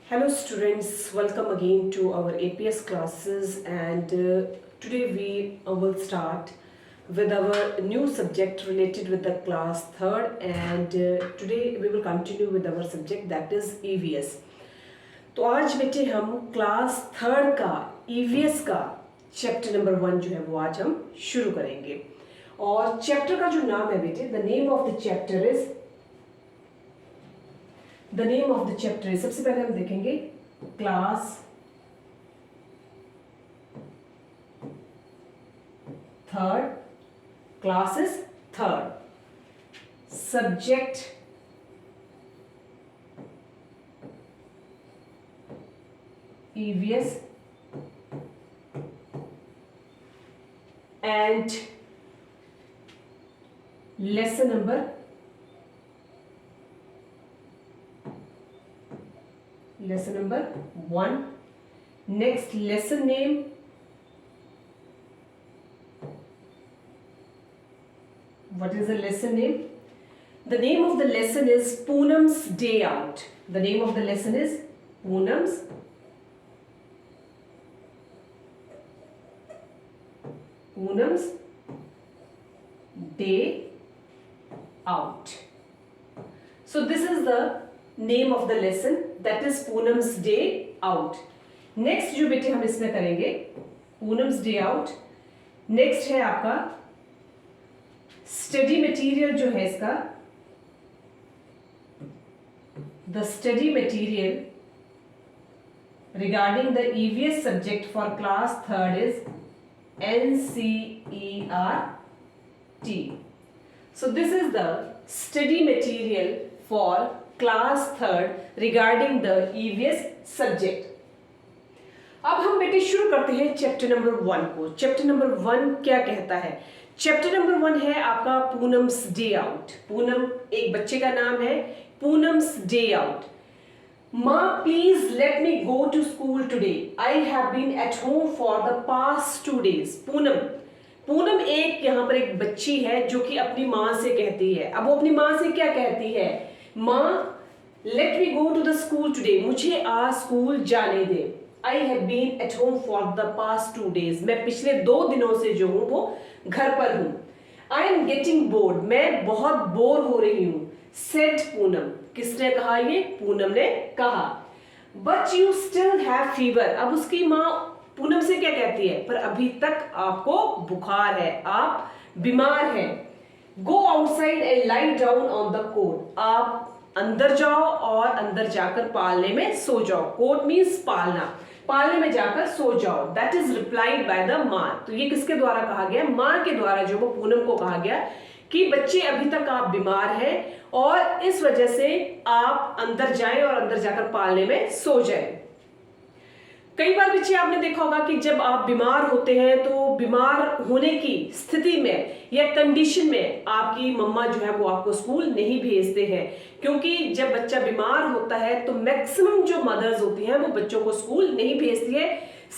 Hello students, welcome again to our APS classes and today we will start with our new subject related with the class 3rd and today we will continue with our subject that is EVS. तो आज बेटे हम class 3rd का EVS का chapter number 1 जो है वो आज हम शुरू करेंगे और चैप्टर का जो नाम है बेटे the name of the chapter is सबसे पहले हम देखेंगे class 3rd, class is 3rd, subject EVS and lesson number 1. Next lesson name what is the lesson name? The name of the lesson is Poonam's Day Out. The name of the lesson is Poonam's Day Out. So this is the name of the lesson, that is Poonam's Day Out. Next जो बेटे हम इसमें करेंगे Poonam's Day Out. Next है आपका study material जो है इसका the study material regarding the EVS subject for class 3rd is NCERT. So this is the study material for class 3rd regarding the EVS subject. अब हम बेटे शुरू करते हैं चैप्टर नंबर 1 को. चैप्टर नंबर 1 क्या कहता है? चैप्टर नंबर 1 है आपका पूनम्स डे आउट. पूनम एक बच्चे का नाम है. Poonam's day out. माँ please let me go to school today. I have been at home for the past 2 days. Poonam एक यहाँ पर एक बच्ची है जो कि अपनी माँ से कहती है. अब वो अपनी माँ से क्या कहती है? माँ let me go to the school today. मुझे आज स्कूल जाने दे. I have been at home for the past 2 days. मैं पिछले 2 दिनों से जो हूँ वो घर पर हूँ. I am getting bored. मैं बहुत बोर हो रही हूँ. सेड पूनम. किसने कहा? ये पूनम ने कहा. But you still have fever. अब उसकी माँ पूनम से क्या कहती है? पर अभी तक आपको बुखार है, आप बीमार हैं. Go outside and lie down on the cot. आप अंदर जाओ और अंदर जाकर पालने में सो जाओ. कोट मीन्स पालना. पालने में जाकर सो जाओ. That is replied by the माँ. तो ये किसके द्वारा कहा गया? माँ के द्वारा जो वो पूनम को कहा गया कि बच्चे अभी तक आप बीमार हैं और इस वजह से आप अंदर जाएं और अंदर जाकर पालने में सो जाएं. कई बार बच्चे आपने देखा होगा कि जब आप बीमार होते हैं तो बीमार होने की स्थिति में या कंडीशन में आपकी मम्मा जो है वो आपको स्कूल नहीं भेजते हैं, क्योंकि जब बच्चा बीमार होता है तो मैक्सिमम जो मदर्स होती हैं वो बच्चों को स्कूल नहीं भेजती है.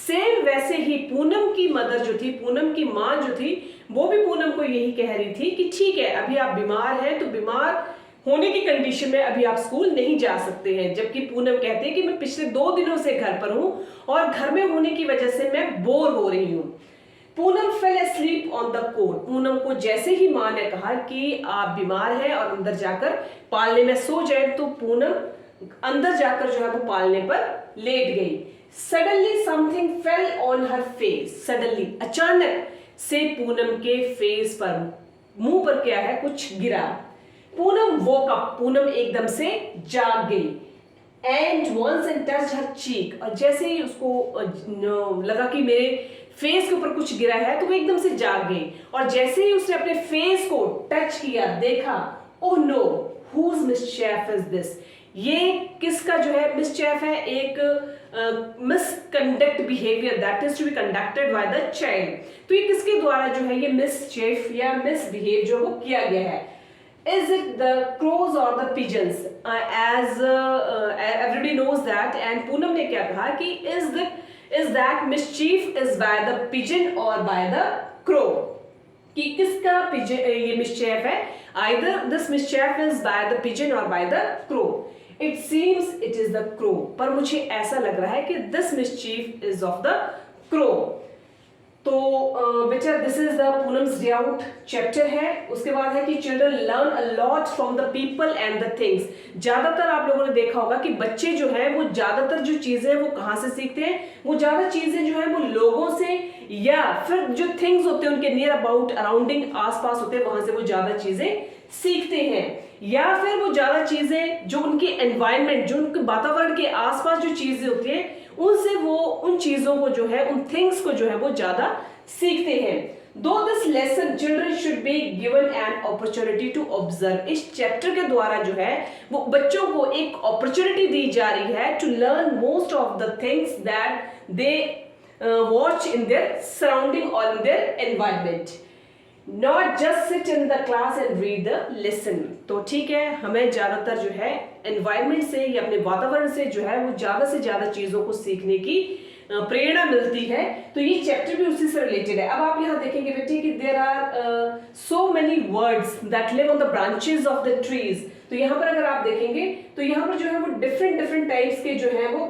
सेम वैसे ही पूनम की मदर जो थी, पूनम की माँ जो थी, वो भी पूनम को यही कह रही थी कि ठीक है अभी आप बीमार हैं तो बीमार होने की कंडीशन में अभी आप स्कूल नहीं जा सकते हैं. जबकि पूनम कहते हैं कि मैं पिछले 2 दिनों से घर पर हूं और घर में होने की वजह से मैं बोर हो रही हूं. Poonam fell asleep on the cot. Poonam को जैसे ही माँ ने कहा कि आप बीमार हैं और अंदर जाकर पालने में सो जाए तो पूनम अंदर जाकर जो है वो पालने पर लेट गई. Suddenly something fell on her face. Suddenly अचानक से पूनम के फेस पर, मुंह पर क्या है, कुछ गिरा. Poonam woke up. पूनम एकदम से जाग गई. And once and touch her चीक. और जैसे ही उसको लगा कि मेरे फेस के ऊपर कुछ गिरा है तो वो एकदम से जाग गई. और जैसे ही उसने अपने फेस को टच किया, देखा, oh no, whose mischief is this. ये किसका जो है मिसचेफ है? एक misconduct behaviour that is to be conducted by the child. तो ये किसके द्वारा जो है ये मिसचेफ या मिसबिहेव जो वो किया गया है? Is it the crows or the pigeons? As everybody knows that, and Poonam ने क्या कहा कि is that mischief is by the pigeon or by the crow? कि किसका ये mischief है? Either this mischief is by the pigeon or by the crow. It seems it is the crow, पर मुझे ऐसा लग रहा है कि this mischief is of the crow. तो बेटा this is the Poonam's day out chapter है। उसके बाद है कि children learn a lot from the people and the things. ज्यादातर आप लोगों ने देखा होगा कि बच्चे जो हैं वो ज्यादातर जो चीजें हैं वो कहाँ से सीखते हैं, वो ज्यादा चीजें जो है वो लोगों से या फिर जो थिंग्स होते हैं उनके नियर अबाउट अराउंडिंग आसपास होते हैं वहां से वो ज्यादा चीजें सीखते हैं, या फिर वो ज्यादा चीजें जो उनके एनवायरनमेंट, जो उनके वातावरण के आसपास जो चीजें होती हैं उनसे वो उन चीजों को जो है, उन थिंग्स को जो है वो ज्यादा सीखते हैं। दो this lesson children should be given an opportunity to observe. इस चैप्टर के द्वारा जो है वो बच्चों को एक अपॉर्चुनिटी दी जा रही है to learn most of the things that they watch in their surrounding और in their environment, not just sit in the class and read the lesson. तो ठीक है, हमें ज्यादातर जो है एनवायरनमेंट से या अपने वातावरण से जो है वो ज्यादा से ज्यादा चीजों को सीखने की प्रेरणा मिलती है। तो ये चैप्टर भी उसी से रिलेटेड है। अब आप यहाँ देखेंगे बेटे कि there are so many birds that live on the branches of the trees. तो यहाँ पर अगर आप देखेंगे तो यहाँ पर जो है वो डिफरेंट डिफरेंट टाइप्स के जो है वो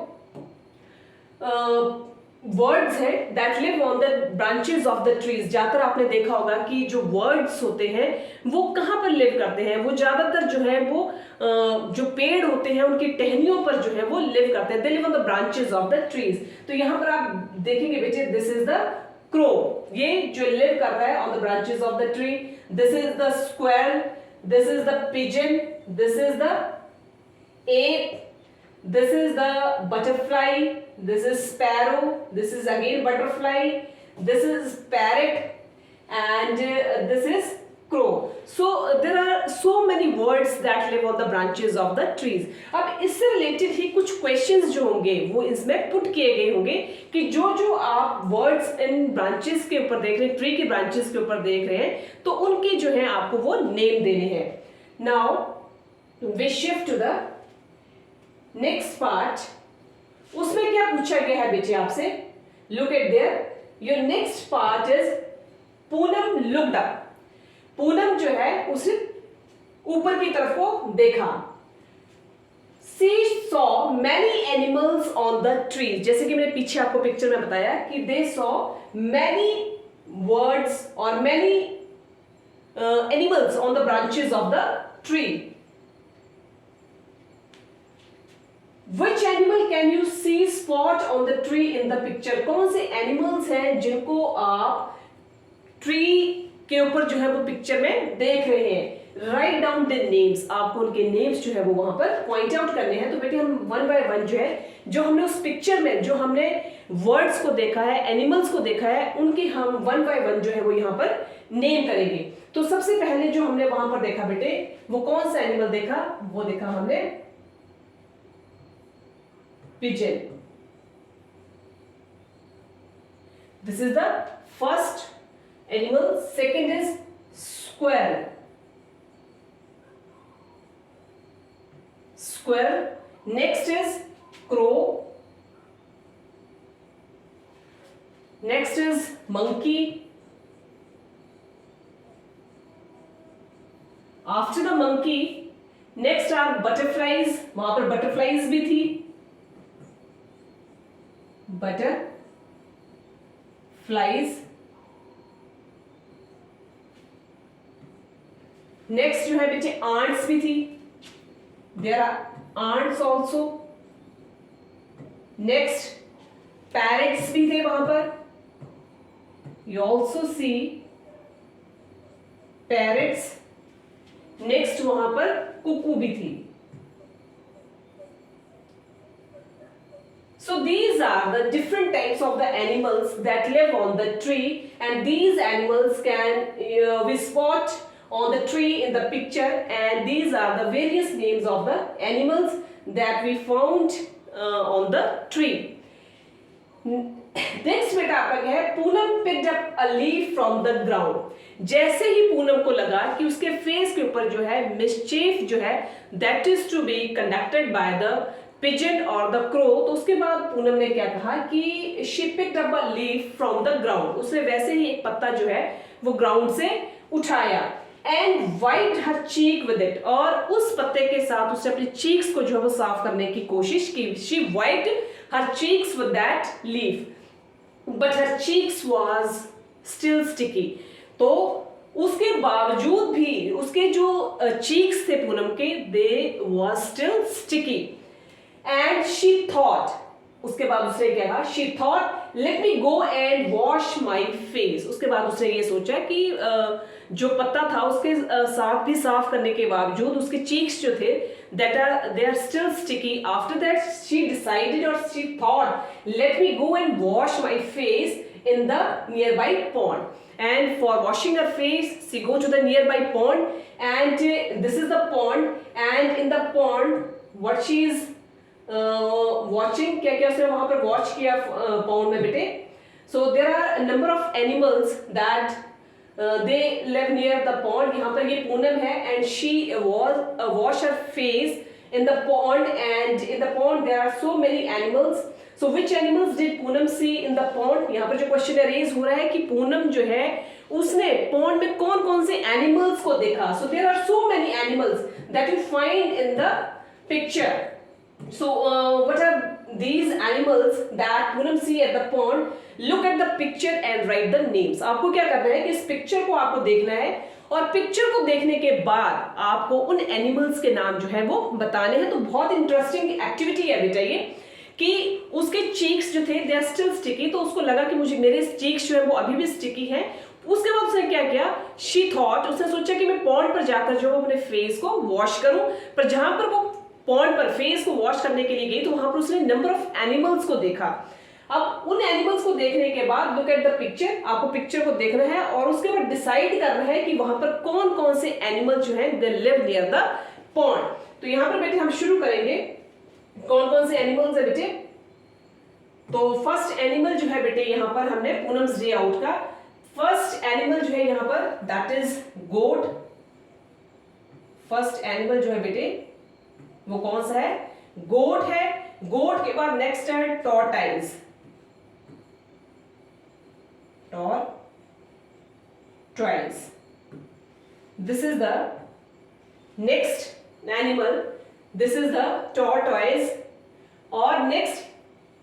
वर्ड्स हैं that live on the branches of the trees. ज्यादातर आपने देखा होगा कि जो वर्ड्स होते हैं वो कहाँ पर लिव करते हैं, वो ज्यादातर जो है वो जो पेड़ होते हैं उनकी टहनियों पर जो है वो लिव करते हैं। They live on the branches of the trees. तो यहाँ पर आप देखेंगे बेटे दिस इज द क्रो, ये जो लिव कर रहा है on the branches of the tree. This is the squirrel, this is the pigeon, this is the app, this is the butterfly, this is sparrow, this is again butterfly, this is parrot and this is crow. So there are so many words that live on the branches of the trees. अब इससे related ही कुछ questions जो होंगे वो इसमें put किए गए होंगे कि जो जो आप वर्ड्स इन ब्रांचेस के ऊपर देख रहे हैं, ट्री के ब्रांचेस के ऊपर देख रहे हैं, तो उनके जो है आपको वो नेम देने हैं। Now we shift to the next part. उसमें क्या पूछा गया है बेटे आपसे, look at there, your next part is Poonam looked up. Poonam जो है उसे ऊपर की तरफ को देखा। She saw many animals on the trees. जैसे कि मैंने पीछे आपको पिक्चर में बताया कि दे सॉ मैनी वर्ड्स और many animals on the branches of the tree. Which animal can you see spot on the tree in the picture? कौन से एनिमल्स हैं जिनको आप ट्री के ऊपर जो है वो पिक्चर में देख रहे हैं? Write down the names. आपको उनके नेम्स जो है वो वहां पर पॉइंट आउट करने हैं। तो बेटे हम वन बाय वन जो है, जो हमने उस पिक्चर में जो हमने वर्ड्स को देखा है, एनिमल्स को देखा है, उनके हम वन बाय वन जो है वो यहाँ पर नेम करेंगे। तो सबसे पहले जो हमने वहां पर देखा बेटे, वो कौन सा एनिमल देखा? वो देखा हमने pigeon. This is the first animal. Second is squirrel. Squirrel. Next is crow. Next is monkey. After the monkey, next are butterflies. वहां पर butterflies भी थी। butterflies. नेक्स्ट जो है बेटे ants भी थी, there are ants also. Next parrots भी थे वहां पर, you also see parrots. Next वहां पर कुकू भी थी। So these are the different types of the animals that live on the tree, and these animals can we spot on the tree in the picture, and these are the various names of the animals that we found on the tree. Next बेटा आपका क्या है? Poonam picked up a leaf from the ground. जैसे ही पूनम को लगा कि उसके face के ऊपर जो है मिसचीफ जो है that is to be conducted by the pigeon or the crow, तो उसके बाद पूनम ने क्या कहा कि she picked up a leaf from the ground. उसने वैसे ही एक पत्ता जो है वो ग्राउंड से उठाया and white her cheek with it, और उस पत्ते के साथ उसने अपनी चीक्स को जो है वो साफ करने की कोशिश की. She wiped her cheeks with that leaf but her cheeks was still sticky. तो उसके बावजूद भी उसके जो चीक्स थे पूनम के, they was still sticky. And she thought, उसके बाद उसने क्या कहा, she thought let me go and wash my face. उसके बाद उसने ये सोचा कि जो पत्ता था उसके साथ भी साफ करने के बावजूद उसके चीक्स जो थे they are still sticky. After that she decided और she thought let me go and wash my face in the nearby pond. And for washing her face she go to the nearby pond, and this is the pond, and in the pond what she is watching, क्या क्या उसने वहां पर watch किया pond में बेटे. So there are a number of animals that they live near the pond. यहाँ पर ये पूनम है and she wash her face in the pond, and in the pond there are so many animals. So which animals did Poonam see in the pond? यहाँ पर जो question raise हो रहा है कि पूनम जो है उसने पॉन्ड में कौन कौन से एनिमल्स को देखा. So there are so many animals that you find in the picture. So what are these animals that Poonam see at the pond? Look at the picture and write the names. आपको क्या करना है कि इस picture को आपको देखना है और पिक्चर को देखने के बाद आपको उन एनिमल्स के नाम जो है वो बताने हैं. तो बहुत इंटरेस्टिंग एक्टिविटी है बेटा ये, कि उसके चीक्स जो थे दे आर स्टिल स्टिकी. तो उसको लगा कि मुझे मेरे चीक्स जो है वो अभी भी स्टिकी हैं. उसके बाद उसने क्या किया, शी थॉट, उसने सोचा कि मैं पॉन्ड पर जाकर जो अपने फेस को वॉश करूं. पर जहां पर वो पॉन्ड पर फेस को वॉश करने के लिए गई तो वहां पर उसने नंबर ऑफ एनिमल्स को देखा. अब उन एनिमल्स को देखने के बाद लुक एट द पिक्चर, आपको पिक्चर को देखना है और उसके बाद डिसाइड करना है कि वहां पर कौन कौन से एनिमल जो है they live near the pond. तो यहाँ पर बेटे हम शुरू करेंगे, कौन कौन से एनिमल्स है बेटे. तो फर्स्ट एनिमल जो है बेटे यहाँ पर हमने पूनम्स डे आउट का फर्स्ट एनिमल जो है यहाँ पर that is goat. First animal जो है बेटे वो कौन सा है, गोट है. गोट के बाद नेक्स्ट है tortoise. Tortoise, this is the next animal. This is the tortoise, और next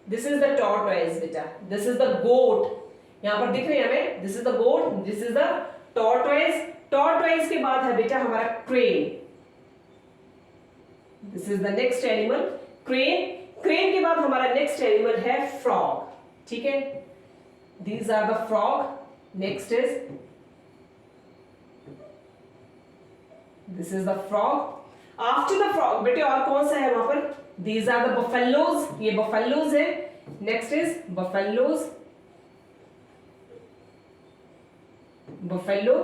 this is the tortoise बेटा. This is the goat. यहाँ पर दिख रहे हैं हमें, this is the goat, this is the tortoise. Tortoise के बाद है बेटा हमारा crane. This is the next animal, crane. Crane के बाद हमारा next animal है frog. ठीक है, these are the frog. Next is this is the frog. After the frog बेटे और कौन सा है वहां पर, दीज आर द बफेलोज. ये बफेलोज है. Next is buffaloes. Buffalo.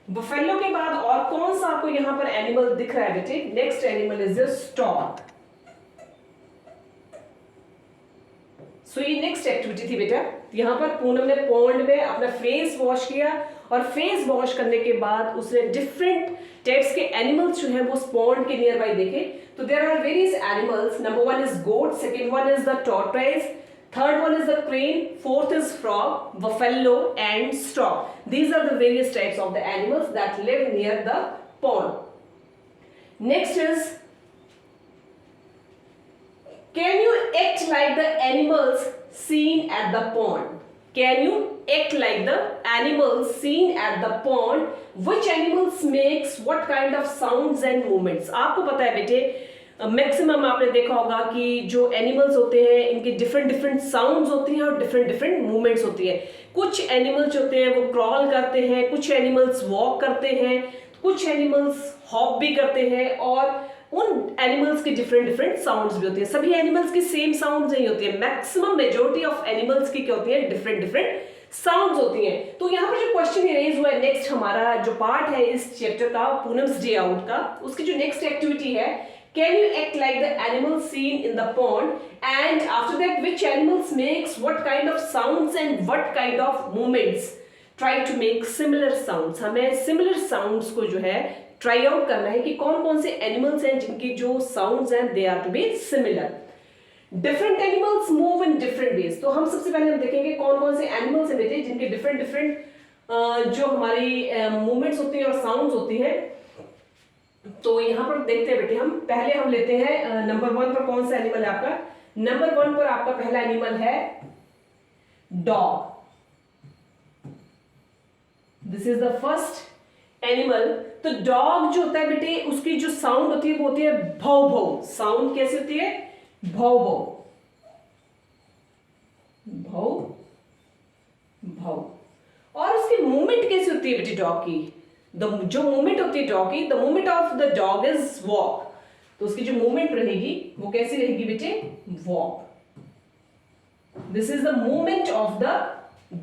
Buffalo के बाद और कौन सा आपको यहां पर एनिमल दिख रहा है बेटे, next animal is the stork. So ये नेक्स्ट एक्टिविटी थी बेटा. यहाँ पर पूनम ने पॉन्ड में अपना फेस वॉश किया और फेस वॉश करने के बाद उसने डिफरेंट टाइप्स के एनिमल्स जो हैं वो पॉन्ड के नियर बाय देखे. तो there are various animals. Number one is goat, second one is the tortoise, third one is the crane, fourth is frog, buffalo and stork. These are the various types of the animals that live near the pond. Next is, can you act like the animals seen at the pond? Can you act like the animals seen at the pond? Which animals makes what kind of sounds and movements? आपको पता है बेटे, maximum आपने देखा होगा कि जो animals होते हैं इनके डिफरेंट डिफरेंट साउंड्स होती हैं और डिफरेंट डिफरेंट मूवमेंट्स होती है. कुछ एनिमल्स होते हैं वो क्रॉल करते हैं, कुछ एनिमल्स वॉक करते हैं, कुछ एनिमल्स हॉप भी करते हैं, और उन एनिमल्स की डिफरेंट डिफरेंट साउंड्स भी होती हैं. सभी एनिमल्स की सेम साउंड्स नहीं होती है. मैक्सिमम मेजॉरिटी ऑफ एनिमल्स की क्या होती है, डिफरेंट डिफरेंट साउंड्स होती हैं. तो यहाँ पर जो क्वेश्चन रेज हुआ है, नेक्स्ट हमारा जो पार्ट है इस चैप्टर का पूनम्स डे आउट का, उसकी जो नेक्स्ट एक्टिविटी है, can you act like the animal seen in the pond, and after that which animals makes what kind of sounds and what kind of movements. Try to make similar sounds. हमें similar sounds को जो है try out करना है कि कौन कौन से एनिमल्स हैं जिनकी जो साउंड्स हैं they are to be similar. Different animals move in different ways. तो हम सबसे पहले हम देखेंगे कौन कौन से एनिमल्स हैं बेटे जिनके डिफरेंट डिफरेंट जो हमारी मूवमेंट्स होती हैं और साउंड्स होती हैं। तो यहाँ पर देखते हैं बेटे, हम लेते हैं नंबर 1 पर कौन सा एनिमल है आपका। नंबर 1 पर आपका पहला एनिमल है dog. This is the first animal. तो डॉग जो होता है बेटे, उसकी जो साउंड होती है वो होती है भौ भौ। साउंड कैसी होती है? भौ भौ, भौ भौ। और उसकी मूवमेंट कैसी होती है बेटे डॉग की? जो मूवमेंट होती है डॉग की, the movement of the dog is walk. तो उसकी जो मूवमेंट रहेगी वो कैसी रहेगी बेटे? Walk. This is the movement of the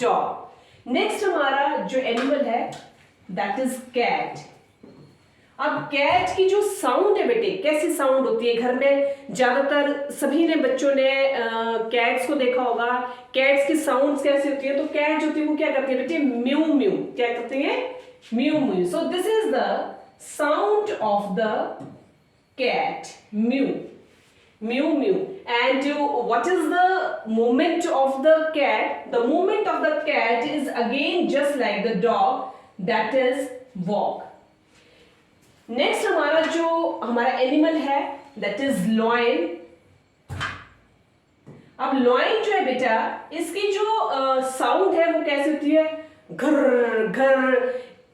dog. Next हमारा जो एनिमल है दैट इज कैट। अब कैट की जो साउंड है बेटे, कैसी साउंड होती है? घर में ज्यादातर सभी ने बच्चों ने कैट्स को देखा होगा। कैट्स की साउंड्स कैसी होती है? तो कैट जो होती है वो क्या करती है बेटे? Mu mu. क्या करती है? Mu mu. So this is the sound of the cat, mew, mew mew. And what is the movement of the cat? The movement of the cat is again just like the dog, that is walk. Next हमारा animal है that is lion. अब lion जो है बेटा, इसकी जो sound है वो कैसी होती है? घर घर,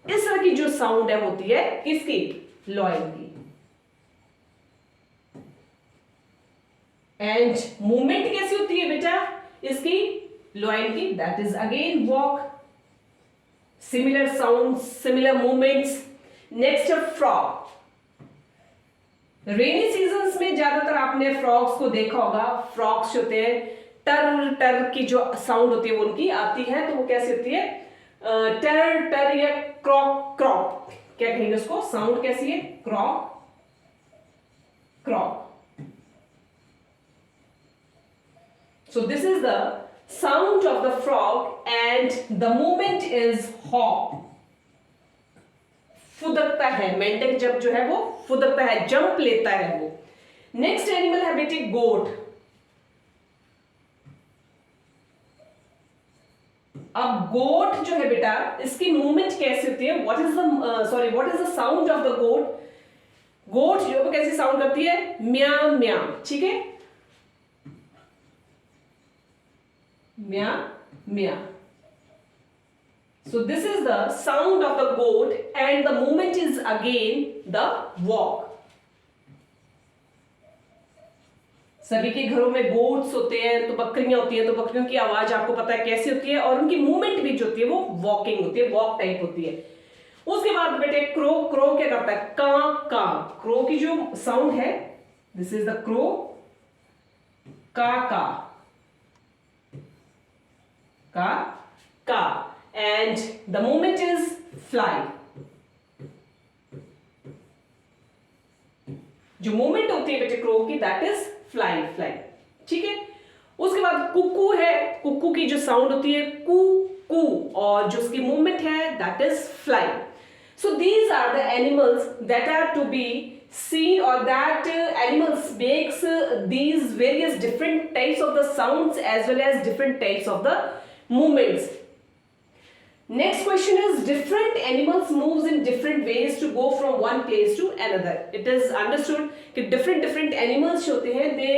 इस तरह की जो साउंड है होती है किसकी? lion की। एंड मूवमेंट कैसी होती है बेटा इसकी? लॉयन की, that is again walk. Similar sound, similar movements. Next है फ्रॉग। रेनी सीजन्स में ज्यादातर आपने फ्रॉग्स को देखा होगा। फ्रॉग्स होते हैं, टर टर की जो साउंड होती है वो उनकी आती है। तो वो कैसी होती है? टर टर या क्रॉक क्रॉक, क्या कहेंगे उसको? साउंड कैसी है? Croak क्रॉक। So this is the sound of the frog and the movement is hop. फुदकता है, मेंढक जब जो है वो फुदकता है, जंप लेता है वो। नेक्स्ट एनिमल है बेटे गोट। अब गोट जो है बेटा, इसकी मूवमेंट कैसी होती है? What is the sound of the goat? Goat जो है कैसी साउंड करती है? म्या म्या। ठीक है, म्या म्या। So this is the sound of the goat and the movement is again the walk. सभी के घरों में गोट्स होते हैं, तो बकरियां होती हैं। तो बकरियों की आवाज आपको पता है कैसी होती है, और उनकी मूवमेंट भी जो होती है वो वॉकिंग होती है, वॉक टाइप होती है। उसके बाद बेटे क्रो। क्रो क्या करता है? का का। क्रो की जो साउंड है, दिस इज द क्रो, का का का का। And the movement is fly. जो मूवमेंट होती है बेटे क्रो की, दैट इज फ्लाई फ्लाई। ठीक है, उसके बाद कुकू है। कुकू की जो साउंड होती है कू कू, और जो उसकी मूवमेंट है that is fly. So these are the animals that are to be seen, or that animals makes these various different types of the sounds as well as different types of the movements. Next question is, different animals moves in different ways to go from one place to another. It is understood कि different animals होते हैं, they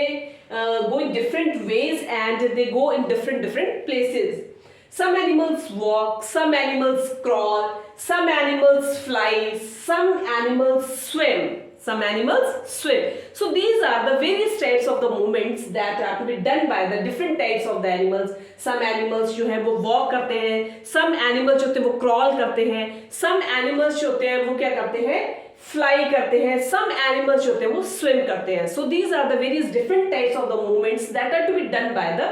go in different ways and they go in different places. Some animals walk, some animals crawl, some animals fly, some animals swim. Some animals swim. So these are the various types of the movements that are to be done by the different types of the animals. Some animals जो हैं वो walk करते हैं, some animals जो होते हैं वो crawl करते हैं, some animals जो होते हैं वो क्या करते हैं? fly करते हैं, some animals जो होते हैं वो swim करते हैं. So these are the various different types of the movements that are to be done by the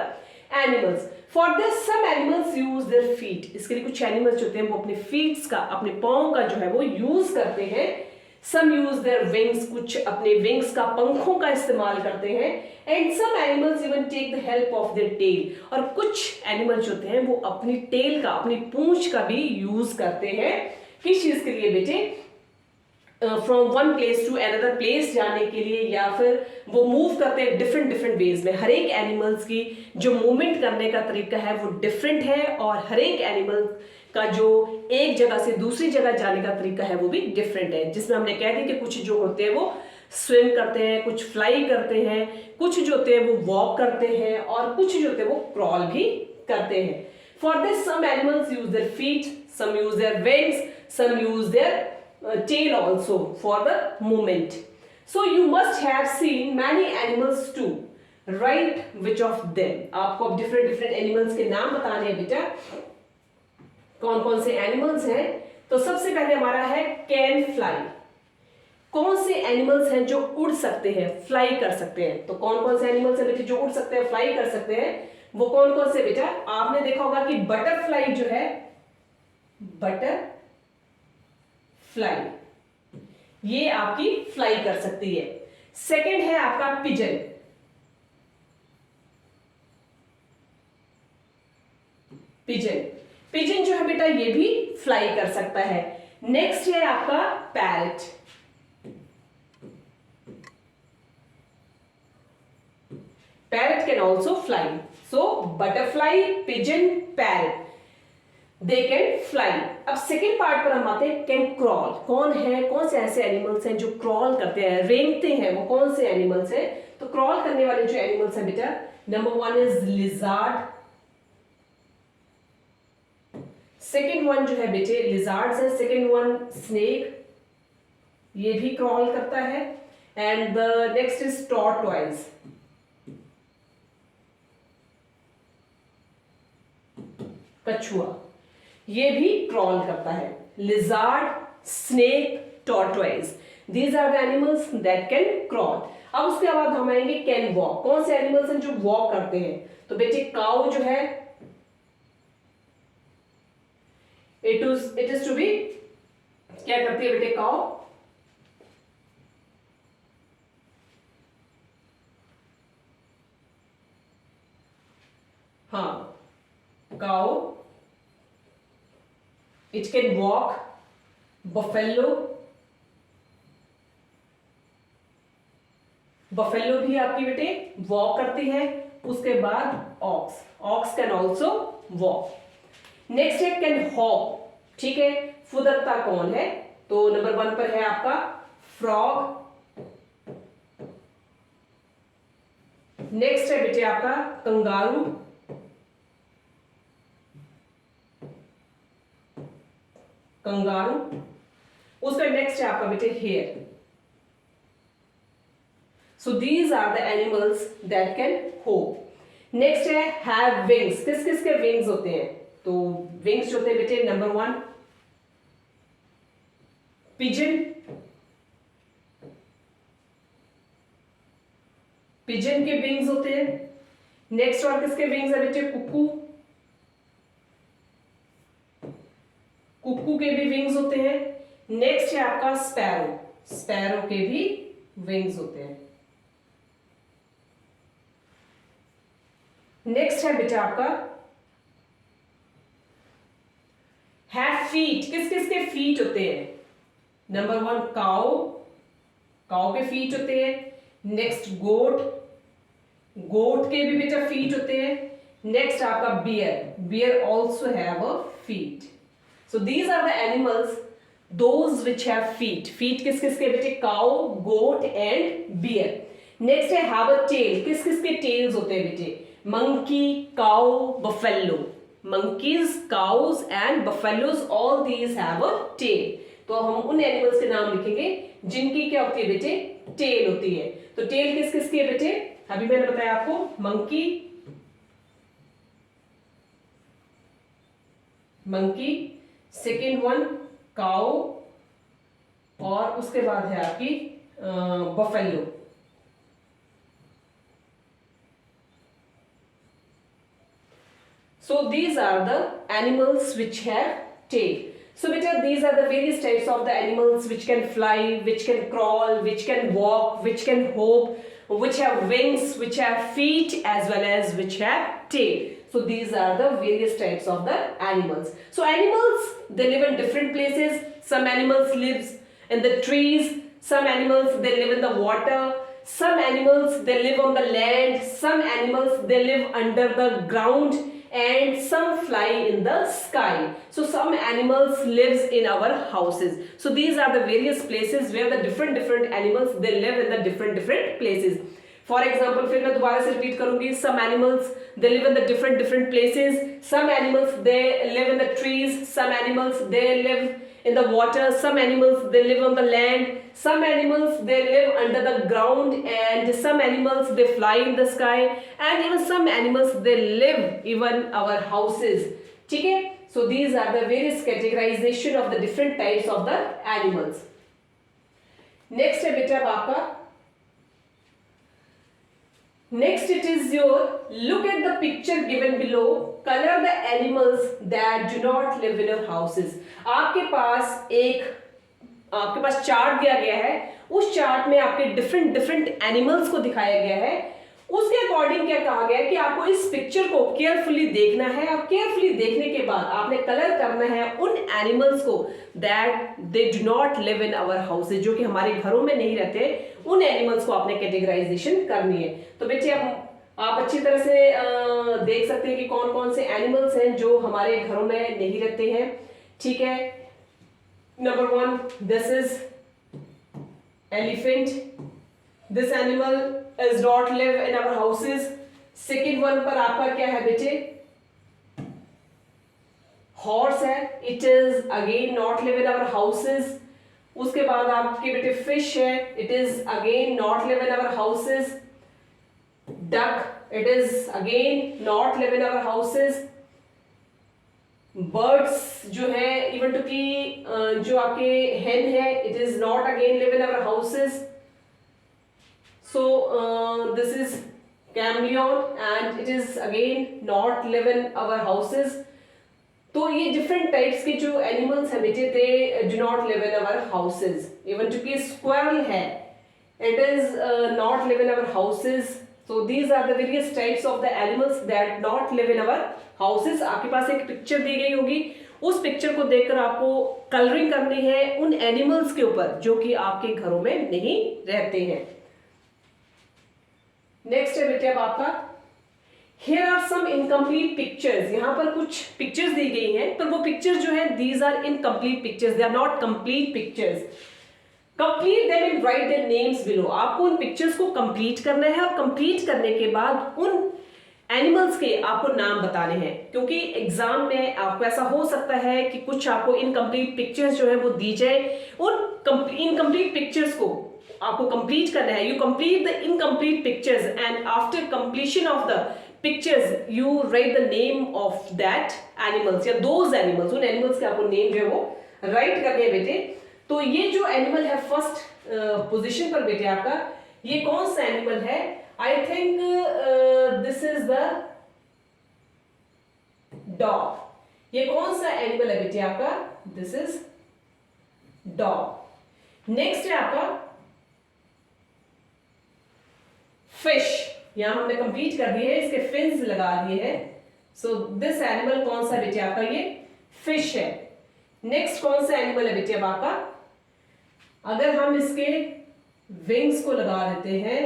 animals. For this some animals use their feet. इसके लिए कुछ animals जो होते हैं वो अपने feet का, अपने पाँव का जो है वो use करते हैं. Some use their wings, कुछ अपने wings का, पंखों का इस्तेमाल करते हैं। And some animals even take the help of their tail. और कुछ animals होते हैं वो अपनी tail का, अपनी पूंछ का भी use करते हैं। किस चीज के लिए बेटे? From one place to another place जाने के लिए, या फिर वो मूव करते हैं डिफरेंट डिफरेंट वेज में। हर एक एनिमल्स की जो मूवमेंट करने का तरीका है वो डिफरेंट है, और हर एक एनिमल का जो एक जगह से दूसरी जगह जाने का तरीका है वो भी डिफरेंट है। जिसमें हमने कह दी कि कुछ जो होते हैं वो स्विम करते हैं, कुछ फ्लाई करते हैं, कुछ जो होते हैं वो वॉक करते हैं, और कुछ जो होते हैं वो क्रॉल भी करते हैं। For this some animals use their feet, some use their wings, some use their tail also for the movement. So you must have seen many animals too. Write which of them. आपको अब different animals के नाम बताने हैं बेटा। कौन कौन से animals हैं? तो सबसे पहले हमारा है can fly. कौन से एनिमल्स हैं जो उड़ सकते हैं, फ्लाई कर सकते हैं? तो कौन कौन से एनिमल्स हैं बेटे जो उड़ सकते हैं, फ्लाई कर सकते हैं? वो कौन कौन से बेटा? आपने देखा होगा कि बटरफ्लाई जो है, बटर फ्लाई, ये आपकी फ्लाई कर सकती है। सेकंड है आपका पिजन। पिजन जो है बेटा ये भी फ्लाई कर सकता है। नेक्स्ट है आपका parrot. Parrot can also fly. So butterfly, pigeon, parrot, they can fly. अब सेकेंड पार्ट पर हम आते हैं कैन क्रॉल। कौन है, कौन से ऐसे एनिमल्स हैं जो क्रॉल करते हैं, रेंगते हैं? वो कौन से एनिमल्स हैं? तो क्रॉल करने वाले जो एनिमल्स हैं बेटा, number one is lizard. Second one जो है बेटे लिजार्ड्स है। सेकेंड वन स्नेक, ये भी क्रॉल करता है। And the next is tortoise. कछुआ, ये भी क्रॉल करता है। Lizard, snake, tortoise, these are the animals that can crawl. अब उसके बाद हम आएंगे कैन वॉक। कौन से एनिमल्स हैं जो वॉक करते हैं? तो बेटे काउ जो है, इट इज टू बी, क्या करती है बेटे काउ? हाँ, cow, it can walk। buffalo भी आपकी बेटे वॉक करती है। उसके बाद ox can also walk. Next है कैन हॉप। ठीक है, फुदकता कौन है? तो नंबर वन पर है आपका फ्रॉग। नेक्स्ट है बेटे आपका कंगारू। उसका नेक्स्ट है आपका बेटे hare. So these are the animals that can hop. Next है हैव विंग्स। किस किस के विंग्स होते हैं? तो विंग्स होते हैं बेटे नंबर वन पिजन के विंग्स होते हैं। नेक्स्ट और किसके विंग्स है बेटे? कुक्कू के भी विंग्स होते हैं। नेक्स्ट है आपका स्पैरो के भी विंग्स होते हैं। नेक्स्ट है बेटा आपका हैव फीट। किस किस के फीट होते हैं? नंबर वन काउ के फीट होते हैं। नेक्स्ट गोट के भी बेटा फीट होते हैं। नेक्स्ट आपका bear also have a feet. So these are the animals, those which have feet. Feet किस किस के बेटे? cow, goat and bear. Next है have a tail. किस किस के tails होते हैं बेटे? monkey, cow, buffalo. Monkeys, cows and buffaloes, all these have a tail. तो हम उन एनिमल्स के नाम लिखेंगे जिनकी क्या होती है बेटे? टेल होती है। तो टेल किस किस की है बेटे? अभी मैंने बताया आपको, मंकी, सेकेंड वन काउ, और उसके बाद है आपकी buffalo. So these are the animals which have tail. So beta, these are the various types of the animals which can fly, which can crawl, which can walk, which can hop, which have wings, which have feet, as well as which have tail. So these are the various types of the animals. So animals, they live in different places. Some animals lives in the trees, some animals they live in the water, some animals they live on the land, some animals they live under the ground, and some fly in the sky. So some animals lives in our houses. So these are the various places where the different animals they live in the different places. For example, फिर मैं दोबारा से repeat करूंगी. Some animals they live in the different places. Some animals they live in the trees. Some animals they live in the water. Some animals they live on the land. Some animals they live under the ground, and some animals they fly in the sky, and even some animals they live even our houses. ठीक है? So these are the various categorization of the different types of the animals. Next है बेटा आपका. Next it is your look at the picture given below, color the animals that do not live in your houses. आपके पास chart दिया गया है, उस chart में आपके डिफरेंट एनिमल्स को दिखाया गया है. उसके अकॉर्डिंग क्या कहा गया है कि आपको इस पिक्चर को केयरफुली देखना है. आप केयरफुली देखने के बाद आपने कलर करना है उन एनिमल्स को that they do not live in our houses, जो कि हमारे घरों में नहीं रहते. उन एनिमल्स को आपने कैटेगराइजेशन करनी है. तो बेटे आप अच्छी तरह से देख सकते हैं कि कौन कौन से एनिमल्स हैं जो हमारे घरों में नहीं रहते हैं. ठीक है. Number 1, this is elephant. This animal is not live in our houses. Second one पर आपका क्या है बेटे? हॉर्स है. It is again not live in our houses. उसके बाद आपके बेटे फिश है. It is again not live in our houses. Duck, it is again not live in our houses. Birds जो है इवन टू की जो आपके हेन है, it is not again live in our houses. So this is chameleon and it is again not live in our houses. तो ये different types के जो animals हैं बेटे, they do not live in our houses. Even चूंकि squirrel है, it is not live in our houses. So these are the various types of the animals that not live in our houses. आपके पास एक picture दी गई होगी, उस picture को देखकर आपको कलरिंग करनी है उन एनिमल्स के ऊपर जो कि आपके घरों में नहीं रहते हैं. नेक्स्ट है बेटे अब आपका here are some incomplete pictures. यहाँ पर कुछ पिक्चर्स दी गई हैं, पर वो पिक्चर्स जो है these are incomplete pictures, they are not complete pictures. Complete them and write their names below. आपको उन पिक्चर्स को कंप्लीट करना है और कंप्लीट करने के बाद उन एनिमल्स के आपको नाम बताने हैं, क्योंकि एग्जाम में आपको ऐसा हो सकता है कि कुछ आपको इनकम्प्लीट पिक्चर्स जो है वो दी जाए. उन इनकम्प्लीट पिक्चर्स को आपको कंप्लीट करना है. You complete the incomplete pictures and after completion of the pictures you right the name of that animals या दोज एनिमल्स. उन एनिमल्स के आपको नेम जो है वो राइट करने हैं बेटे. तो ये जो एनिमल है फर्स्ट पोजीशन पर बेटे आपका, ये कौन सा एनिमल है? I think this is the dog. ये कौन सा एनिमल है बेटे आपका? This is dog. नेक्स्ट है आपका फिश. यहां हमने कंप्लीट कर दिए है, इसके फिन्स लगा दिए हैं. सो दिस एनिमल कौन सा बेटे आपका? ये फिश है. नेक्स्ट कौन सा एनिमल है बेटे अब आपका? अगर हम इसके विंग्स को लगा देते हैं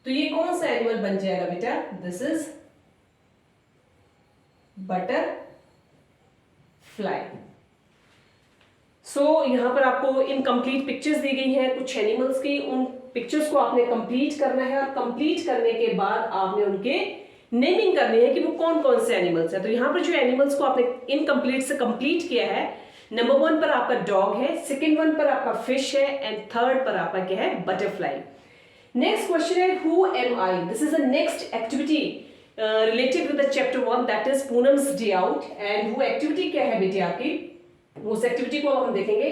तो ये कौन सा एनिमल बन जाएगा बेटा? This is butterfly. So यहां पर आपको इनकम्प्लीट पिक्चर्स दी गई हैं कुछ एनिमल्स की. उन पिक्चर्स को आपने कंप्लीट करना है और कंप्लीट करने के बाद आपने उनके नेमिंग करनी है कि वो कौन कौन से एनिमल्स हैं. तो यहां पर जो एनिमल्स को आपने इनकम्प्लीट से कंप्लीट किया है, नंबर 1 पर आपका डॉग है, सेकंड 1 पर आपका फिश है, एंड थर्ड पर आपका क्या है? बटरफ्लाई. नेक्स्ट क्वेश्चन है who am I. This is the next activity related with the chapter 1 that is Poonam's day out. And वो एक्टिविटी क्या है बेटे आपकी? उस एक्टिविटी को हम देखेंगे.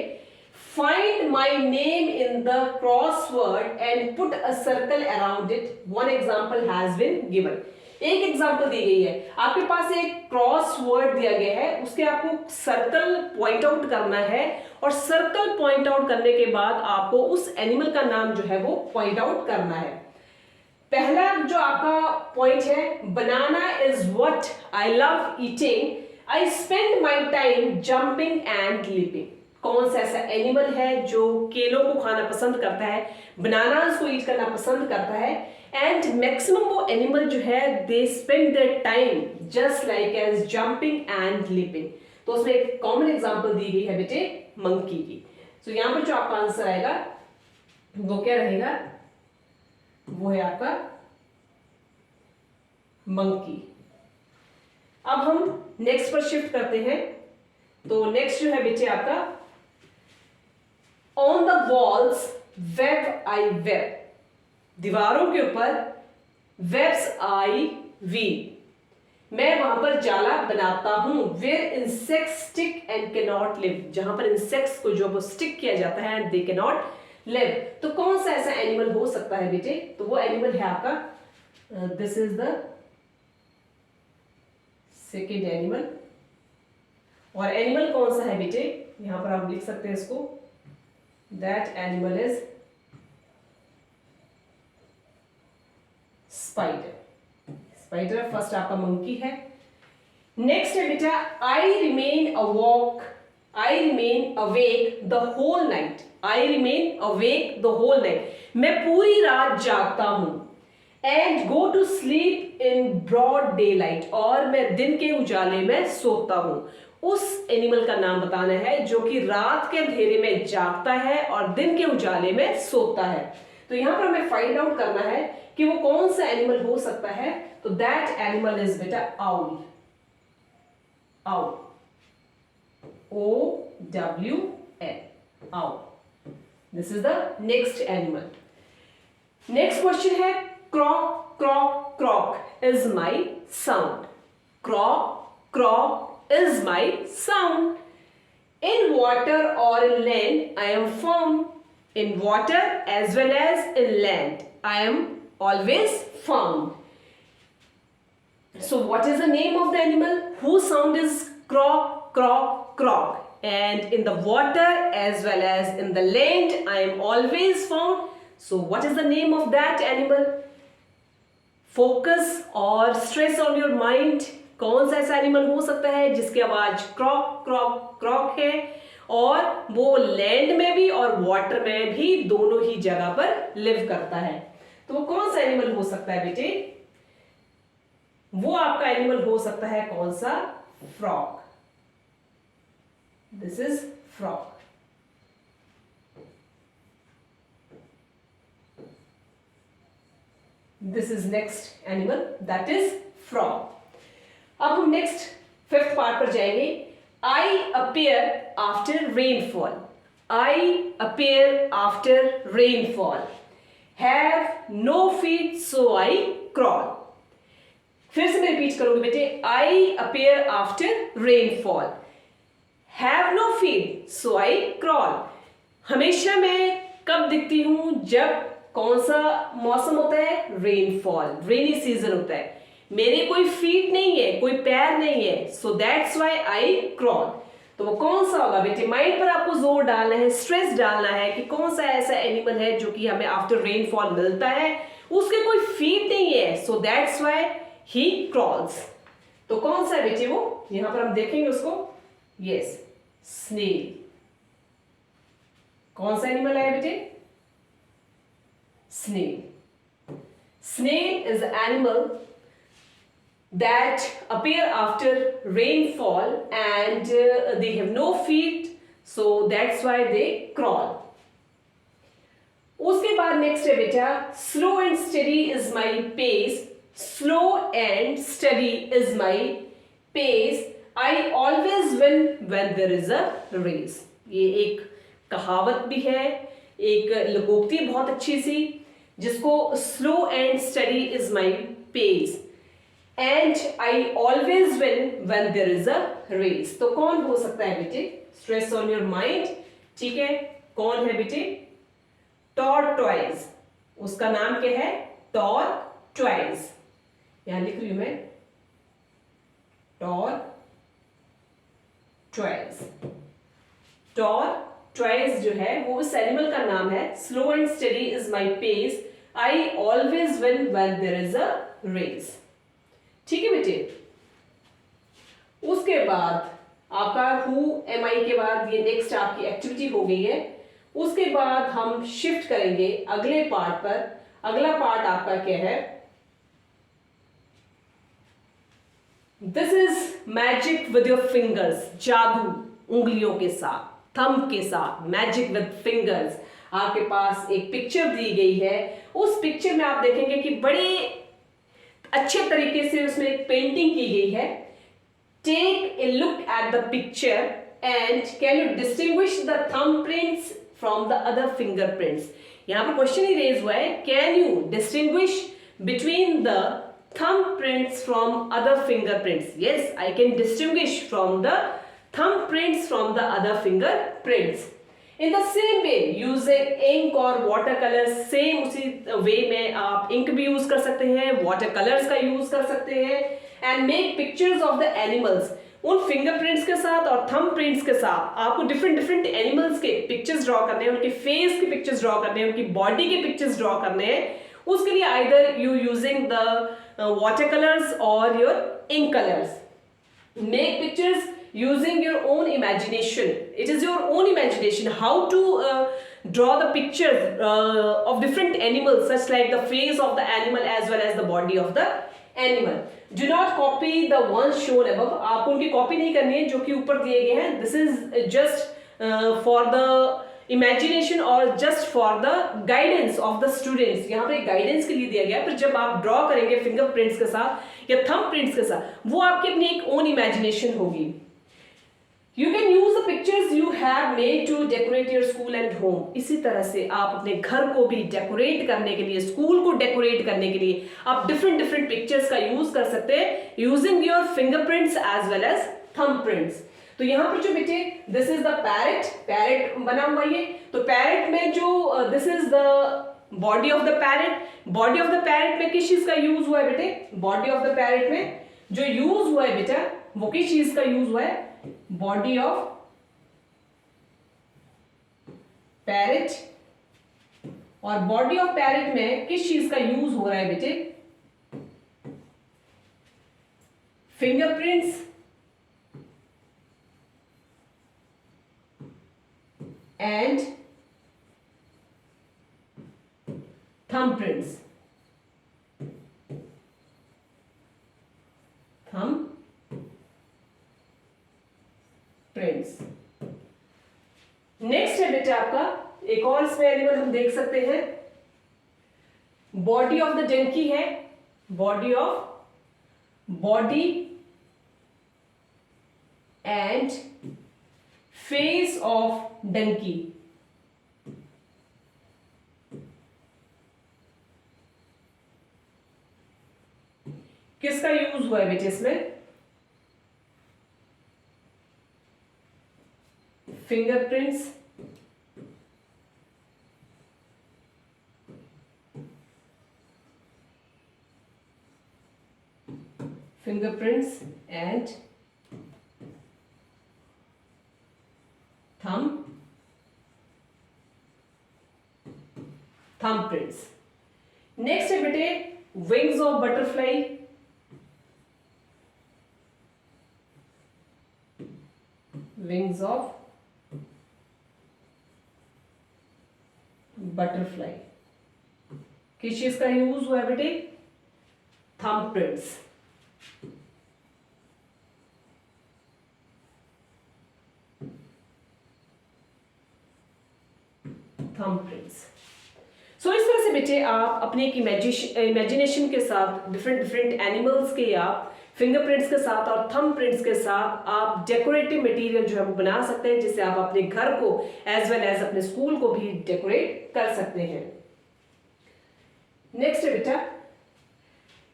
Find my name in the crossword and put a circle around it. One example has been given. एक एग्जाम्पल दी गई है, आपके पास एक क्रॉस वर्ड दिया गया है, उसके आपको सर्कल पॉइंट आउट करना है और सर्कल पॉइंट आउट करने के बाद आपको उस एनिमल का नाम जो है वो पॉइंट आउट करना है. पहला जो आपका पॉइंट है, banana is what I love eating I spend my time jumping and leaping. कौन सा ऐसा एनिमल है जो केलों को खाना पसंद करता है, बनानास को ईट करना पसंद करता है, एंड मैक्सिमम वो एनिमल जो है they spend their time just like as jumping and leaping. तो उसमें एक कॉमन एग्जांपल दी गई है बेटे मंकी की। तो यहां पर जो आपका आंसर आएगा वो क्या रहेगा, वो है आपका मंकी। अब हम नेक्स्ट पर शिफ्ट करते हैं। तो नेक्स्ट जो है बेटे आपका on the walls web I web, दीवारों के ऊपर वेब्स आई वी, मैं वहां पर जाला बनाता हूं। Where insects stick and can not live, जहां पर इंसेक्ट्स को जो स्टिक किया जाता है and they can not live. तो कौन सा ऐसा एनिमल हो सकता है बेटे, तो वो एनिमल है आपका this is the second animal. और एनिमल कौन सा है बेटे, यहां पर आप लिख सकते हैं इसको, that animal is spider. Spider first आपका मंकी है। नेक्स्ट है बेटा I remain awake, I remain awake the whole night, I remain awake the whole night, मैं पूरी रात जागता हूं। And go to sleep in broad daylight, और मैं दिन के उजाले में सोता हूं। उस एनिमल का नाम बताना है जो कि रात के अंधेरे में जागता है और दिन के उजाले में सोता है। तो यहां पर हमें फाइंड आउट करना है कि वो कौन सा एनिमल हो सकता है। तो दैट एनिमल इज बेटा owl, owl, OWL, owl. This is the next animal. Next question है croak croak croak is my sound, croak croak is my sound. In water or in land I am found. In water as well as in land I am always found. So what is the name of the animal whose sound is croak croak croak, and in the water as well as in the land I am always found. So what is the name of that animal? Focus or stress on your mind. कौन सा ऐसा animal हो सकता है जिसकी आवाज क्रॉक croak क्रॉक है और वो लैंड में भी और वाटर में भी दोनों ही जगह पर लिव करता है। तो वो कौन सा एनिमल हो सकता है बेटे, वो आपका एनिमल हो सकता है कौन सा, frog. This is frog. This is next animal that is frog. अब हम नेक्स्ट फिफ्थ पार्ट पर जाएंगे। I appear after rainfall, I appear after rainfall, have no feet so I crawl. फिर से मैं रिपीट करूंगी बेटे, I appear after rainfall, have no feet so I crawl. हमेशा मैं कब दिखती हूं, जब कौन सा मौसम होता है, रेनफॉल, रेनी सीजन होता है। मेरे कोई फीट नहीं है, कोई पैर नहीं है, so that's why I crawl. तो वो कौन सा होगा बेटे, माइंड पर आपको जोर डालना है, स्ट्रेस डालना है कि कौन सा ऐसा एनिमल है जो कि हमें आफ्टर रेनफॉल मिलता है, उसके कोई फीट नहीं है, so that's why he crawls. तो कौन सा है बेटे वो, यहां पर हम देखेंगे उसको, यस, स्नेल। कौन सा एनिमल है बेटे, snail. Snail is animal that appear after rainfall and they have no feet, so that's why they crawl. उसके बाद नेक्स्ट है बेटा, slow and steady is my pace, slow and steady is my pace, I always win when there is a race. ये एक कहावत भी है, एक लोकोक्ति बहुत अच्छी सी, जिसको slow and steady is my pace and I always win when there is a race. तो कौन हो सकता है बेटे, स्ट्रेस ऑन योर माइंड, ठीक है, कौन है बेटे, टॉर्टॉइज। उसका नाम क्या है, टॉर्टॉइज। यहां लिख रही हूं मैं, टॉर्टॉइज। टॉर्टॉइज जो है वो उस एनिमल का नाम है। Slow and steady is my pace, I always win when there is a race. ठीक है बेटे। उसके बाद आपका हु एम आई के बाद ये नेक्स्ट आपकी एक्टिविटी हो गई है। उसके बाद हम शिफ्ट करेंगे अगले पार्ट पर। अगला पार्ट आपका क्या है? This is magic with your fingers, जादू उंगलियों के साथ, थंब के साथ, मैजिक विद फिंगर्स। आपके पास एक पिक्चर दी गई है। उस पिक्चर में आप देखेंगे कि बड़े अच्छे तरीके से उसमें एक पेंटिंग की गई है। Take a look at the picture and can you distinguish the thumb prints from the other fingerprints. यहां पर क्वेश्चन ही रेज हुआ है, can you distinguish between the thumbprints from other fingerprints? Yes, I can distinguish from the thumbprints from the other fingerprints. In the same way, using ink or watercolors, same उसी way में आप ink भी use कर सकते हैं, watercolors का use कर सकते हैं, and make pictures of the animals. उन फिंगरप्रिंट्स के साथ और थंब प्रिंट्स के साथ आपको डिफरेंट डिफरेंट एनिमल्स के पिक्चर्स ड्रॉ करने हैं, उनके फेस के पिक्चर्स ड्रॉ करने हैं, उनकी बॉडी के पिक्चर्स ड्रॉ करने हैं। उसके लिए either you using the watercolors or your ink colors. Make pictures using your own imagination. It is your own imagination how to draw the pictures of different animals, such like the face of the animal as well as the body of the animal. Do not copy the ones shown above. आप उनकी copy नहीं करनी है जो कि ऊपर दिए गए हैं। This is just for the imagination और just for the guidance of the students. यहाँ पे गाइडेंस के लिए दिया गया है, पर जब आप ड्रॉ करेंगे फिंगरप्रिंट्स के साथ या थंब प्रिंट्स के साथ, वो आपकी अपनी एक ओन इमेजिनेशन होगी। You can use the pictures you have made to decorate your school and home. इसी तरह से आप अपने घर को भी डेकोरेट करने के लिए, स्कूल को डेकोरेट करने के लिए आप डिफरेंट डिफरेंट पिक्चर्स का यूज कर सकते हैं, using your fingerprints as well as thumb prints. तो यहां पर जो बेटे this is the parrot, parrot बना हुआ ये। तो पैरेट में जो this is the body of the parrot. Body of the parrot में किस चीज का यूज हुआ है बेटे? बॉडी ऑफ द पैरेट में जो यूज हुआ है बेटा वो किस चीज का यूज हुआ है? Body of parrot. और बॉडी ऑफ पैरेट में किस चीज का यूज हो रहा है बेटे? Fingerprints and thumbprints. Thumbprints. Next है बेटा आपका एक और इसमें एनिमल हम देख सकते हैं। बॉडी ऑफ द डंकी है, body and face of donkey. किसका यूज हुआ है बेटे इसमें? Fingerprints and thumbprints. नेक्स्ट है बेटे wings of butterfly. Wings of butterfly किस चीज का यूज हुआ है बेटे? थंबप्रिंट्स। थंबप्रिंट्स। सो इस तरह से बेटे आप अपने एक इमेजिनेशन के साथ डिफरेंट डिफरेंट एनिमल्स के आप फिंगरप्रिंट्स के साथ और थंब प्रिंट्स के साथ आप डेकोरेटिव मटेरियल जो है वो बना सकते हैं, जिससे आप अपने घर को एज वेल एज अपने स्कूल को भी डेकोरेट कर सकते हैं। नेक्स्ट है बेटा,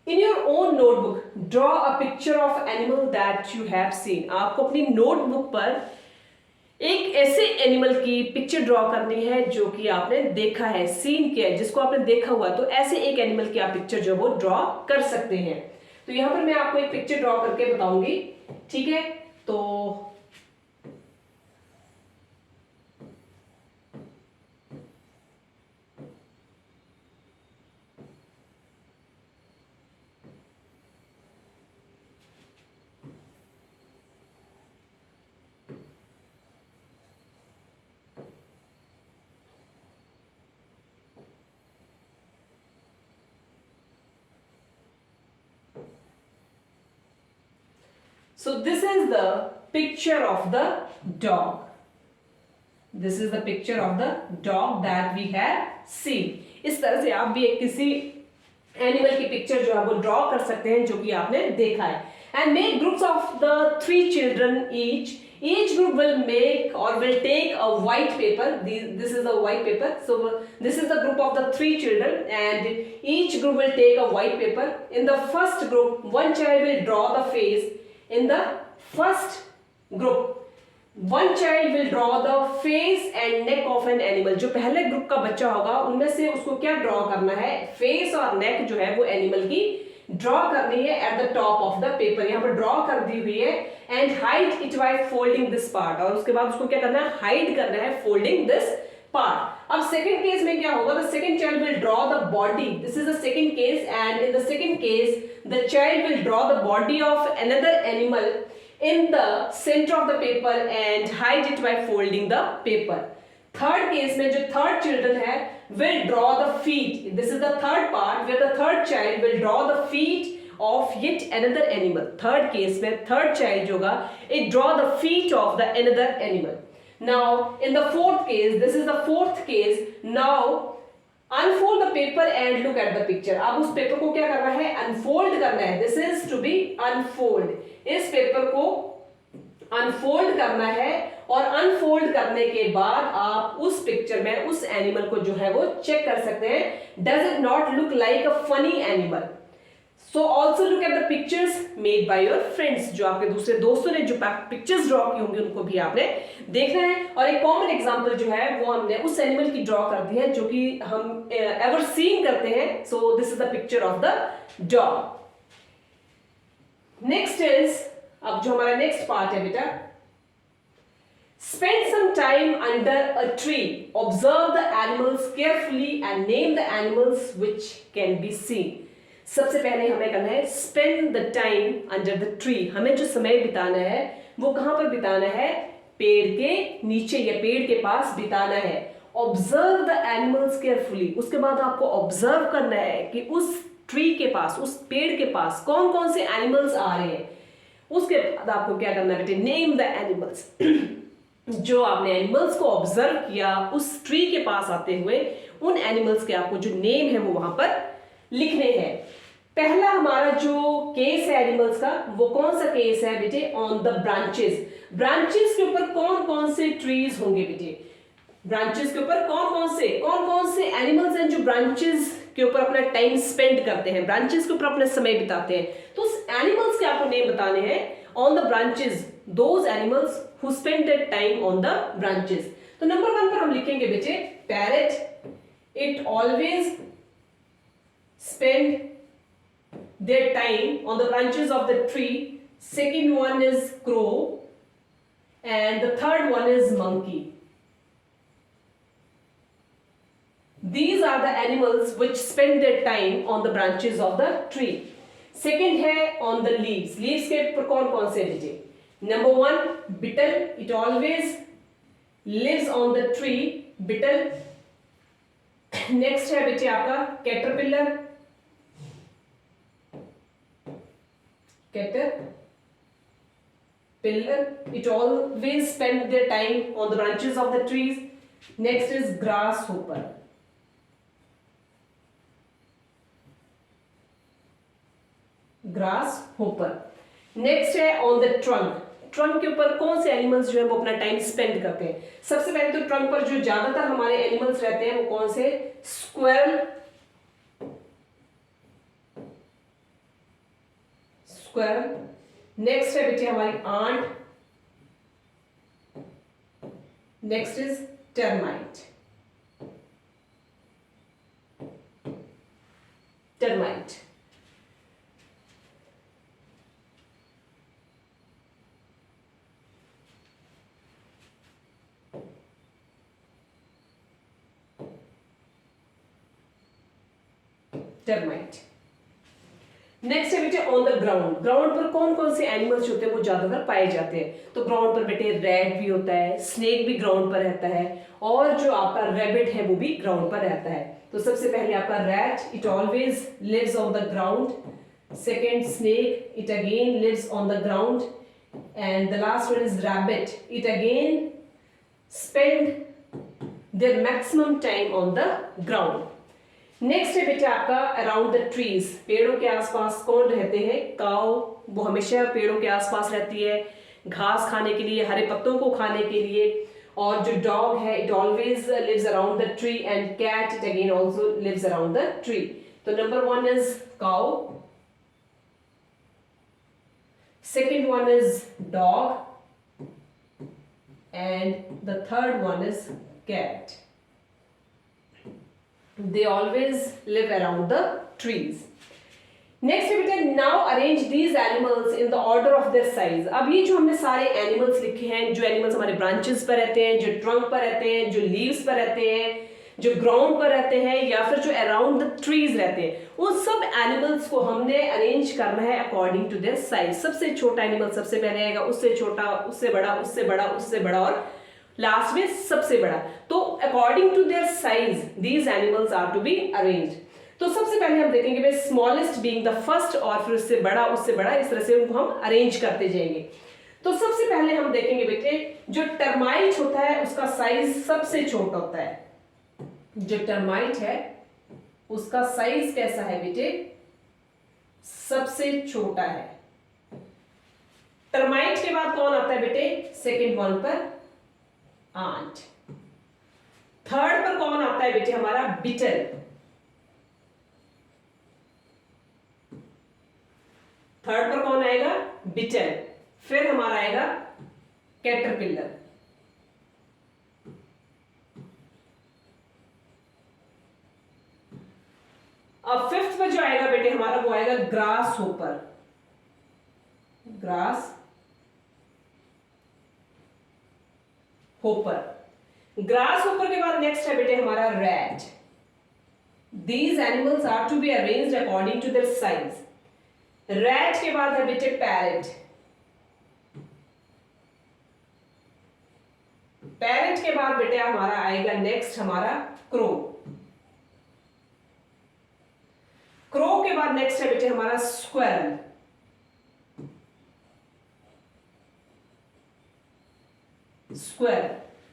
in your own notebook draw a picture of animal that you have seen. आपको अपनी नोटबुक पर एक ऐसे एनिमल की पिक्चर ड्रॉ करनी है जो कि आपने देखा है, सीन किया है, जिसको आपने देखा हुआ है। तो ऐसे एक एनिमल की आप पिक्चर जो वो ड्रॉ कर सकते हैं। तो यहां पर मैं आपको एक पिक्चर ड्रॉ करके बताऊंगी, ठीक है? तो So this is the picture of the dog. This is the picture of the dog that we have seen. इस तरह से आप भी एक किसी एनिमल की पिक्चर जो है वो ड्रॉ कर सकते हैं जो कि आपने देखा है. And make groups of the 3 children each. Each group will make or will take a white paper. This is the white paper. So this is the group of the 3 children, and each group will take a white paper. In the first group, one child will draw the face. In the first group, one child will draw the face and neck of an animal. जो पहले group का बच्चा होगा उनमें से उसको क्या draw करना है, फेस और नेक जो है वो एनिमल की ड्रॉ करनी है at the top of the paper. यहाँ पर ड्रॉ कर दी हुई है. And hide it by folding this part. और उसके बाद उसको क्या करना है, हाइड करना है फोल्डिंग दिस पार्ट. अब सेकंड केस में क्या होगा, the second child will draw the body. This is the second case, and in the second case the child will draw the body of another animal in the center of the paper and hide it by folding the paper. Third case में जो third children है will draw the feet. This is the third part where the third child will draw the feet of yet another animal. Third case में third child जो होगा it draw the feet of the another animal. Now in the fourth case, this is the fourth case. Now unfold the paper and look at the picture. अब उस paper को क्या करना है, unfold करना है. This is to be unfold. इस paper को अनफोल्ड करना है और अनफोल्ड करने के बाद आप उस पिक्चर में उस एनिमल को जो है वो चेक कर सकते हैं. Does it not look like a funny animal? So also look at the pictures made by your friends. जो आपके दूसरे दोस्तों ने जो पिक्चर्स ड्रॉ की होंगी उनको भी आपने देखना है. और एक कॉमन एग्जांपल जो है वो हमने उस एनिमल की ड्रॉ कर दी है जो कि हम एवर सीन करते हैं. So this is the picture of the dog. Next is, अब जो हमारा नेक्स्ट पार्ट है बेटा, spend some time under a tree, observe the animals carefully and name the animals which can be seen. सबसे पहले हमें करना है spend the time under the tree. हमें जो समय बिताना है वो कहां पर बिताना है, पेड़ के नीचे या पेड़ के पास बिताना है. Observe the animals carefully. उसके बाद आपको ऑब्जर्व करना है कि उस ट्री के पास, उस पेड़ के पास कौन कौन से एनिमल्स आ रहे हैं. उसके बाद आपको क्या करना है बेटे, नेम द एनिमल्स. जो आपने एनिमल्स को ऑब्जर्व किया उस ट्री के पास आते हुए उन एनिमल्स के आपको जो नेम है वो वहां पर लिखने हैं. पहला हमारा जो केस है एनिमल्स का वो कौन सा केस है बेटे, ऑन द ब्रांचेस. ब्रांचेस के ऊपर कौन कौन से ट्रीज होंगे बेटे, ब्रांचेस के ऊपर कौन कौन से एनिमल्स हैं जो ब्रांचेस के ऊपर अपना टाइम स्पेंड करते हैं, ब्रांचेस के ऊपर अपना समय बिताते हैं. तो उस एनिमल्स के आपको नेम बताने हैं on the branches, those animals who spend their time on the branches. तो नंबर 1 पर हम लिखेंगे बेटे parrot, it always spend their time on the branches of the tree. Second one is crow, and the third one is monkey. These are the animals which spend their time on the branches of the tree. Second है on the leaves. Leaves के ऊपर कौन कौन से बेटे, number 1 beetle, it always lives on the tree, beetle. Next है बेटे आपका caterpillar, caterpillar, it always spend their time on the branches of the trees. Next is grasshopper, next है on the trunk. ट्रंक के ऊपर कौन से animals जो है वो अपना टाइम स्पेंड करते हैं. सबसे पहले तो ट्रंक पर जो ज्यादातर हमारे एनिमल्स रहते हैं वो कौन से, स्क्वेरल, नेक्स्ट है बेटे हमारी ant, next is termite. Next है बेटे ऑन द ग्राउंड. ग्राउंड पर कौन कौन से एनिमल्स होते हैं वो ज्यादातर पाए जाते हैं. तो ग्राउंड पर बेटे रैट भी होता है, स्नेक भी ग्राउंड पर रहता है, और जो आपका रैबिट है वो भी ग्राउंड पर रहता है. तो सबसे पहले आपका rat, it always lives on the ground. Second snake, it again lives on the ground. and the last one is rabbit. It again spend their maximum time on the ground. Next है बेटा आपका around the trees, पेड़ों के आसपास कौन रहते हैं? काऊ, वो हमेशा पेड़ों के आसपास रहती है घास खाने के लिए, हरे पत्तों को खाने के लिए। और जो डॉग है it always lives around the tree, and cat it again also lives around the tree. तो number 1 is cow, second one is dog, and the third one is cat. They always live around the trees. Next बेटा, now arrange these animals in the order of their size. अब ये जो हमने सारे animals लिखे हैं, जो animals हमारे ब्रांचेस पर रहते हैं, जो ट्रंक पर रहते हैं, जो लीव्स पर रहते हैं, जो ग्राउंड पर रहते हैं, या फिर जो अराउंड द ट्रीज रहते हैं, उन सब एनिमल्स को हमने अरेंज करना है अकॉर्डिंग टू देयर साइज। सबसे छोटा एनिमल सबसे पहले आएगा, उससे छोटा, उससे बड़ा, उससे बड़ा, उससे बड़ा, और लास्ट में सबसे बड़ा। तो according to their size these animals are to be arranged. तो सबसे पहले हम देखेंगे भाई स्मॉलेस्ट बीइंग द फर्स्ट, और फिर उससे बड़ा, उससे बड़ा, इस तरह से उनको हम अरेंज करते जाएंगे। तो सबसे पहले हम देखेंगे बेटे जो टर्माइट होता है उसका साइज सबसे छोटा होता है। जो टर्माइट है उसका साइज कैसा है बेटे? सबसे छोटा है। टर्माइट के बाद कौन आता है बेटे? सेकंड वन पर आंट। थर्ड पर कौन आता है बेटे? हमारा बिटल। थर्ड पर कौन आएगा? बिटल। फिर हमारा आएगा कैटरपिलर। अब फिफ्थ पर जो आएगा बेटे हमारा वो आएगा grasshopper. Grasshopper. Grasshopper के बाद नेक्स्ट है बेटे हमारा rat. These animals are to be arranged according to their size. Rat के बाद है बेटे पैरेट। पैरेट के बाद बेटे हमारा आएगा नेक्स्ट हमारा क्रो। क्रो के बाद नेक्स्ट है बेटे हमारा स्क्वेरल।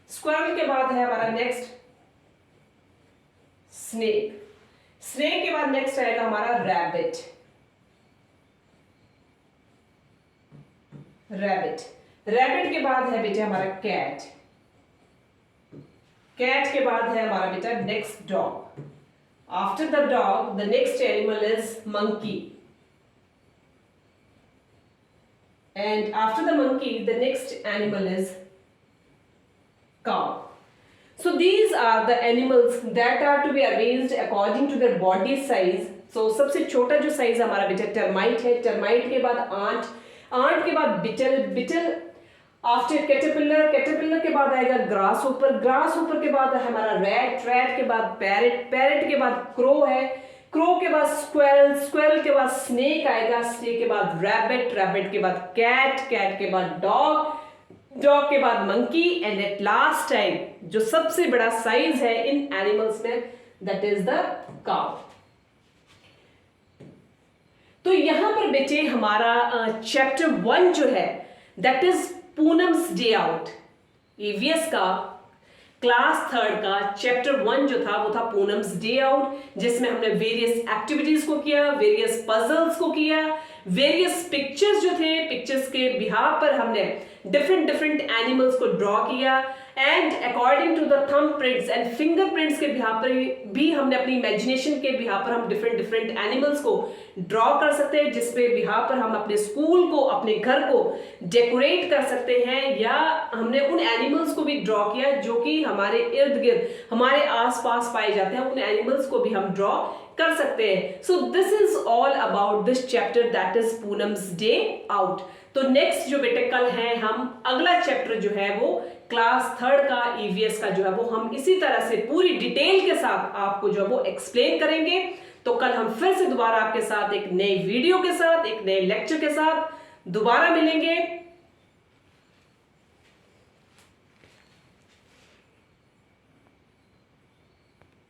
स्क्वेरल के बाद है हमारा नेक्स्ट स्नेक। स्नेक के बाद नेक्स्ट आएगा हमारा रैबिट। रैबिट के बाद है बेटे हमारा कैट। कैट के बाद है हमारा बेटा next dog. After the dog, the next animal is monkey. And after the monkey, the next animal is cow. So these are the animals that are to be arranged according to their body size. So सबसे छोटा जो size हमारा बेटा termite है। Termite के बाद aunt. Aunt के बाद बिटल। आफ्टर कैटरपिलर के बाद आएगा ग्रास होपर के बाद है हमारा रैट के बाद पैरेट के बाद क्रो है। क्रो के बाद स्क्वेरल के बाद स्नेक आएगा। स्नेक के बाद रैबिट के बाद कैट के बाद डॉग के बाद monkey, and at last time जो सबसे बड़ा साइज है इन एनिमल्स में दैट इज द काउ। तो यहां पर बेटे हमारा चैप्टर 1 जो है that is Poonam's day out. EVS का क्लास 3 का चैप्टर 1 जो था वो था पूनम्स डे आउट, जिसमें हमने वेरियस एक्टिविटीज को किया, वेरियस पजल्स को किया, वेरियस पिक्चर्स जो थे पिक्चर्स के बिहाफ पर हमने डिफरेंट एनिमल्स को ड्रॉ किया, and according to the thumb prints and fingerprints के बिहाफ पर भी हमने अपनी इमेजिनेशन के बिहाफ पर हम डिफरेंट एनिमल्स को ड्रॉ कर सकते हैं, जिसपे बिहाफ पर हम अपने स्कूल को, अपने घर को डेकोरेट कर सकते हैं, या हमने उन एनिमल्स को भी ड्रॉ किया जो कि हमारे इर्द गिर्द हमारे आसपास पाए जाते हैं, उन एनिमल्स को भी हम ड्रॉ कर सकते हैं। So this is all about this chapter that is Poonam's day out. तो नेक्स्ट जो बेटे कल है हम अगला चैप्टर जो है वो क्लास 3 का ईवीएस का जो है वो हम इसी तरह से पूरी डिटेल के साथ आपको जो है वो एक्सप्लेन करेंगे। तो कल हम फिर से दोबारा आपके साथ एक नए वीडियो के साथ, एक नए लेक्चर के साथ दोबारा मिलेंगे।